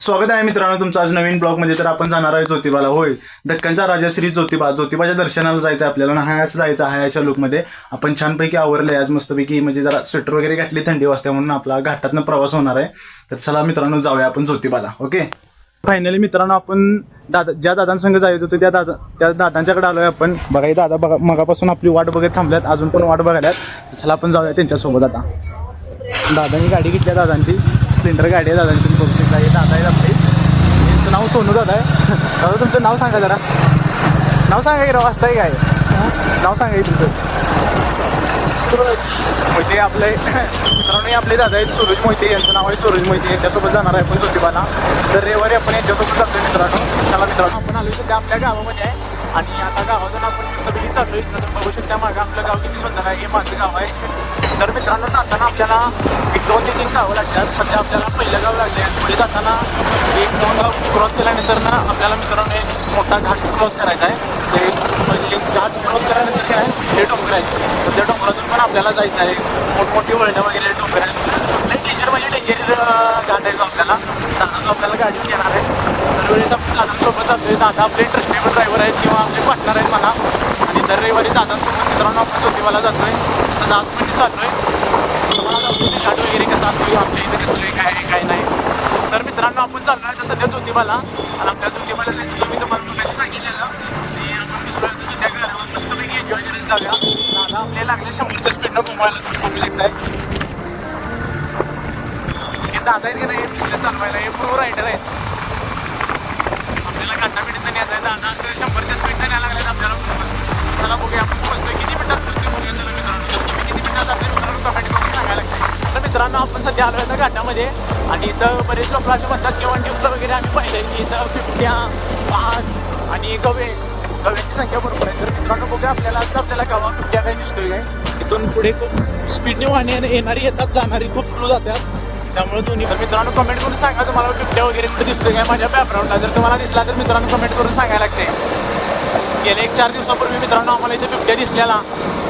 स्वागत आहे मित्रांनो तुमचं आज नवीन ब्लॉग मध्ये. तर आपण जाणार आहे ज्योतिबाला. होय, दक्कनचा राजा श्री ज्योतिबाच्या दर्शनाला जायचं आहे आपल्याला. हा असं जायचं आहे अशा लुकमध्ये. आपण छानपैकी आवरलंय आज मस्तपैकी, म्हणजे जरा स्वेटर वगैरे घातली, थंडी वाजते म्हणून आपला घाटातनं प्रवास होणार आहे. तर चला मित्रांनो जाऊया आपण ज्योतिबाला. ओके, फायनली मित्रांनो आपण ज्या दादांसंग जायचं होतं त्या दादांच्याकडे आलोय आपण. बघा हे दादा बघा मगापासून आपली वाट बघत थांबल्यात, अजून पण वाट बघायल्यात. चला आपण जाऊया त्यांच्यासोबत. आता दादांनी गाडी घेतली, दादांची स्प्लेंडर गाडी आहे दादांची. तुम्ही बघू शकता, हे दादा आहेत आपले. यांचं नाव सोनू दादा आहे. दादा तुमचं नाव सांगा जरा. नाव सांगा की राव, असताय काय नाव सांगा की तुमचं. मोहिते आपले मित्रांनो, हे आपले दादा आहेत सूरज मोहिते. यांचं नाव आहे सूरज मोहिते. यांच्यासोबत जाणार आहे आपण ज्योतिबाला. तर रविवारी आपण यांच्यासोबत जातोय मित्रांनो. चला मित्रांनो, आपण आलो सध्या आपल्या गावामध्ये आहे आणि आता गावातून आपण मस्तपैकी चाललोय. तर बघू शकता मागं आपलं गाव किती सुंदर आहे. हे माझं गाव आहे. तर मित्रांनो, जाताना आपल्याला एक 2 ते 3 गावं लागतात. सध्या आपल्याला पहिलं गाव लागले आणि पुढे जाताना 1-2 गाव क्रॉस केल्यानंतर ना आपल्याला मित्रांनो एक मोठा घाट क्रॉस करायचा आहे. ते म्हणजे घाट क्रॉस केल्यानंतर काय आहे, हे डोंगर आहे. तर त्या डोंगरातून पण आपल्याला जायचं आहे. मोठमोठी वळणं वगैरे डोंगर आहे. डेंजर म्हणजे डेंजर घाट आहे. जो आपल्याला आपल्याला गाडी घेणार आहे. दरवेळेस आपण दादांसोबत जातोय. दादा आपले ट्रस्टेबल ड्रायव्हर आहेत किंवा आपले पार्टनर आहेत म्हणा. आणि दर रविवारी दादांसोबत मित्रांनो आपण ज्योतिबाला जातोय. तसं आज पण चाललोय. तुम्हाला घाट वगैरे कसा असतो, आमच्या इथे कसं काय आहे काय नाही. तर मित्रांनो, आपण चाललो आहे सध्या ज्योतिबाला. आणि आपल्या ज्योतिबाला मी तुम्हाला मगाशी सांगितलेलं की आपण दुसऱ्या सध्या घरावर मस्तपैकी एन्जॉय करायला जाऊया. दादा आपले लागले 100च्या स्पीडनं घुमवायला, तुम्ही बघू शकताय. हे दादा आहेत की नाही, पिछले चालवायला हे प्रो रायडर आहेत. आपल्याला घाटापिटीत न्यायचं आहे. दादा असं 100च्या स्पीडनं न्यायला लागले आपल्याला. चला बघूया आपण पोहोचतोय किती मिनिटात पोहोचतोय बघूया. चला मित्रांनो, तर तुम्ही किती मिनिटात जाते मित्रांनो कमेंट करून सांगायला लागते. तर मित्रांनो, आपण सध्या आलो आहे घाटामध्ये आणि इथं बरेच लोक असे म्हणतात किंवा न्यूजला वगैरे आम्ही पाहिलं की इथं बिबट्या, वाघ आणि गव्यांची संख्या भरपूर आहे. तर मित्रांनो बघूया आपल्याला गावात बिबट्या काही दिसतोय काय. इथून पुढे खूप स्पीडने वाहने येणारी येतात, जाणारी खूप स्लो जातात. त्यामुळे दोन्ही. तर मित्रांनो कमेंट करून सांगा तुम्हाला बिबट्या वगैरे कुठे दिसतोय काय माझ्या बॅकग्राऊंडला. जर तुम्हाला दिसला तर मित्रांनो कमेंट करून सांगायला लागते. गेल्या 1-4 दिवसापूर्वी मित्रांनो आम्हाला इथे बिबट्या दिसलेला.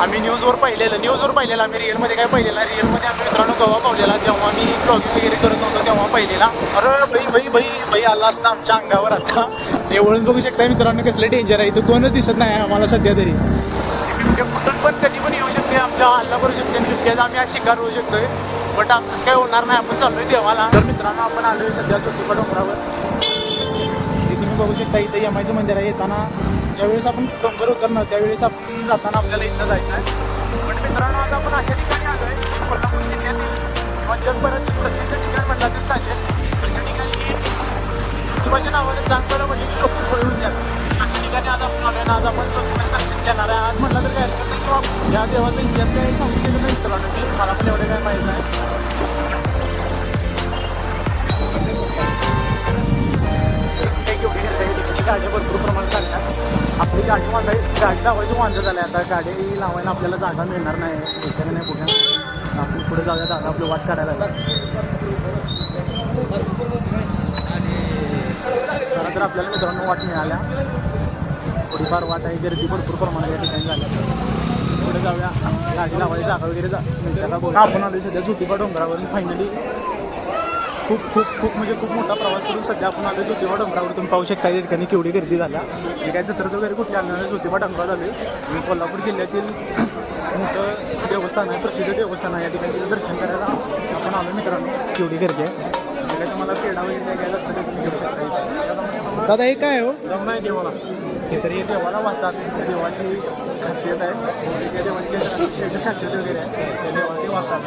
आम्ही न्यूजवर पाहिलेला. आम्ही रिअलमध्ये काय पाहिलेला. रिअलमध्ये आम्ही मित्रांनो गवा पावलेला. जेव्हा आम्ही ब्लॉगिंग वगैरे करत होतो तेव्हा पाहिलेला. अरे भाई आला असता आमच्या अंगावर. आता हे वळून बघू शकता मित्रांनो कसलं डेंजर आहे. इथं कोणच दिसत नाही आम्हाला सध्या तरी. बिबट्या कुठून पण कधी पण येऊ शकते, आमच्या हल्ला करू शकते. बिबट्याचा आम्ही आज शिकार होऊ शकतोय. बट आमचं काय होणार नाही, आपण चाललोय देवाला. तर मित्रांनो, आपण आलोय सध्या ज्योतिबा डोंगरावर. तुम्ही बघू शकता इथं यमाईचं मंदिर आहे. येताना ज्यावेळेस आपण डोंगर उतरणार त्यावेळेस आपण जाताना आपल्याला इथं जायचं आहे. पण मित्रांनो, आज आपण अशा ठिकाणी आलो आहे की कोल्हापूर जिल्ह्यातील किंवा जगभरातील प्रसिद्ध ठिकाण म्हटलं तरी चालेल. अशा ठिकाणी ज्योतिबाच्या नावाने चांगलं म्हणजे की लोक पळून द्यात. अशा ठिकाणी आज आपण आलो आहे. आज आपण ज्योतिबाचं दर्शन घेणार आहे. आज म्हटलं तर काय हरकत नाही किंवा या देवाचा इतिहास काही सांगू शकत नाही मित्रांनो. की मला पण एवढं काय माहीत आहे. गाड्या भरपूर प्रमाणात चालतात. आपली गाडी लावायची वांधं झालं आहे. आता गाडी लावायला आपल्याला जागा मिळणार नाही. एखाद्या नाही बघा. आपण पुढे जाऊया. दादा आपली वाट काढायला खरं तर आपल्याला मित्रांनो वाट मिळाल्या. थोडीफार वाट आहे. गर्दी भरपूर प्रमाणात या ठिकाणी झाल्या. पुढे जाऊया. गाडी लावायची जागा वगैरे मिळते का बघा. आपण आलो सध्या ज्योतिबा डोंगरावरून. फायनली खूप म्हणजे खूप मोठा प्रवास करून सध्या आपण आलो ज्योतिबा डोंगरावर. तुम्ही पाहू शकता या ठिकाणी केवढी गर्दी झाल्या. मी काय जत्रेत वगैरे कुठली आणणार ज्योतिबा डोंगरावर आले. मी कोल्हापूर जिल्ह्यातील मोठं देवस्थान आहे, प्रसिद्ध देवस्थान आहे. या ठिकाणी दर्शन करायला आपण आलो मित्रांनो. केवढी गर्दी आहे. काय तुम्हाला पेढा वगैरे घ्यायला असतं तर तुम्ही घेऊ शकता. दादा हे काय हो जमणार आहे देवाला. हे तरी देवाला वाहतात. देवाची खासियत आहे. त्या देवाची खासियत वगैरे आहे. देवाची वाहतात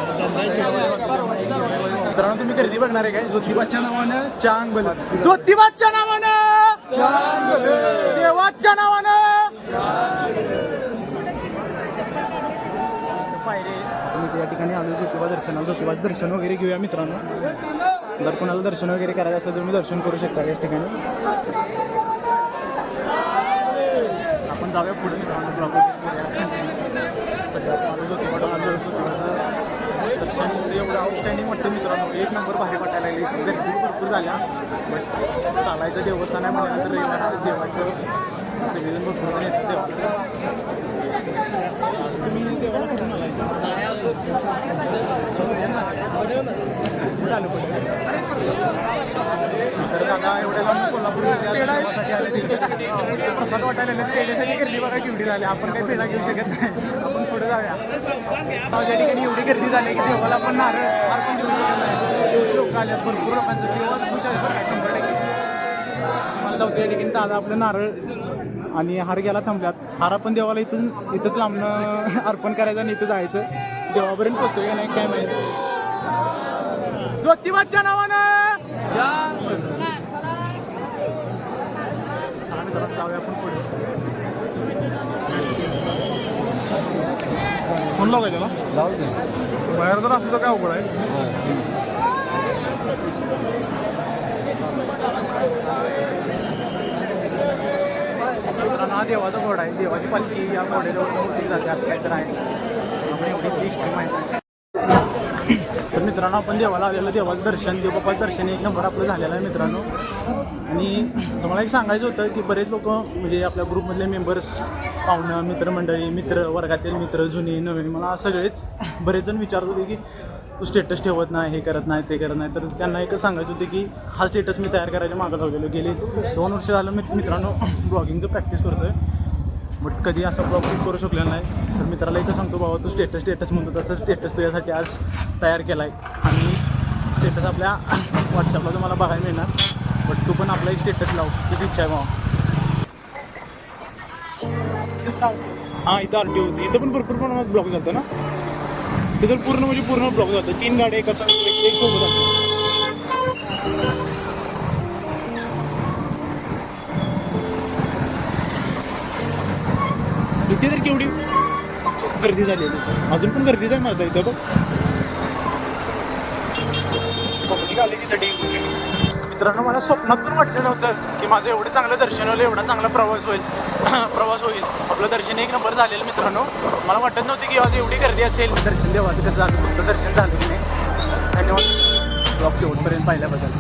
मित्रांनो. तुम्ही गर्दी बघणार आहे काय. ज्योतिबाच्या नावानं चांग बल, ज्योतिबाच्या नावानं देवाच्या नावानं पायरे. तुम्ही या ठिकाणी आलो ज्योतिबा दर्शनाला. ज्योतिबाचं दर्शन वगैरे घेऊया मित्रांनो. जर कोणाला दर्शन वगैरे करायचं असेल तर तुम्ही दर्शन करू शकता याच ठिकाणी. आपण जाऊया पुढे मित्रांनो. ब्लॉग सगळ्यात चालू ज्योतिबाचं दर्शन एवढं आउटस्टँडिंग वाटतं मित्रांनो. 1 नंबर बाहेर वाटायला लागली. गर्दी भरपूर झाल्या. बट चालायचं देवस्थान आहे म्हटल्यानंतर देवाचं सगळेजण भरपूर जण येतात देवाला. तुम्ही देवाला कुठून आलाय? कुठं आलं पण? तर दादा एवढ्या लांब कोल्हापूर देवासाठी आले तिथे प्रसाद वाटायला लागले. पेढ्यासाठी गर्दी बघा केवढी झाली. आपण काही पेढा घेऊ शकत नाही. आपण पुढे जाऊया. माझ्या ठिकाणी एवढी गर्दी झाली की देवाला आपण नारळ अर्पण देऊ शकत नाही. एवढे लोक आले, भरपूर लोकांचं देवाच खुश आहे बरं 100%. मला जाऊ त्या ठिकाणी दादा आपलं नारळ आणि हार घ्यायला थांबल्यात. हार आपण देवाला इथंच लांबणं अर्पण करायचं आणि इथं जायचं. देवापर्यंत पोचतोय का नाही काय माहिती. ज्योतिबाच्या नावानं जाऊया आपण पुढे. फोन लावायचा ना बाहेर जर असलं तर काय अवघड आहे. हा देवाचा घोडा आहे. देवाची पालखी या घोड्याजवळ होती जाते असं काहीतरी आहे. आपण एवढी हिस्ट्री माहिती आहे. तर मित्रांनो आपण देवाला आलेलं देवाचं दर्शन देवबापाचं दर्शन एक नंबर आपलं झालेलं आहे मित्रांनो. आणि तुम्हाला एक सांगायचं होतं की बरेच लोक म्हणजे आपल्या ग्रुपमधले मेंबर्स पाहुणं मित्रमंडळी मित्र वर्गातील मित्र जुने नवीन मला सगळेच बरेच जण विचारत होते की तू स्टेटस ठेवत नाही हे करत नाही ते करत नाही. तर त्यांना एकच सांगायचं होते की हा स्टेटस मी तयार करायला मागं लावलेलो. गेले 2 वर्ष झालं मित्रांनो ब्लॉगिंगचं प्रॅक्टिस करतो आहे. बट कधी असा ब्लॉग शूट करू शकलेला नाही. तर मित्राला इथं सांगतो बाबा तू स्टेटस म्हणतो तसं स्टेटस तुझ्यासाठी आज तयार केला आहे. आणि स्टेटस आपल्या व्हॉट्सअपला तुम्हाला बघायला मिळणार. बट तू पण आपला एक स्टेटस लाव किती इच्छा आहे बाबा. हां इथं RT होती. इथं पण भरपूर प्रमाणात ब्लॉग जातो ना. तिथं पूर्ण म्हणजे पूर्ण ब्लॉग जातो. 3 गाड्या एक सोबत जातो. इथे तर केवढी गर्दी झालेली. अजून पण गर्दीच आहे माझा इथं बघ. पब्लिक आली तिथे. मित्रांनो मला स्वप्नात पण वाटलं नव्हतं की माझं एवढं चांगलं दर्शन होईल एवढा चांगला प्रवास होईल. आपलं दर्शन एक नंबर झालेलं मित्रांनो. मला वाटत नव्हतं की आज एवढी गर्दी असेल. दर्शन देवाचं कसं झालं तुमचं दर्शन झालं की नाही. धन्यवाद ब्लॉग शेवटपर्यंत पाहिल्याबद्दल.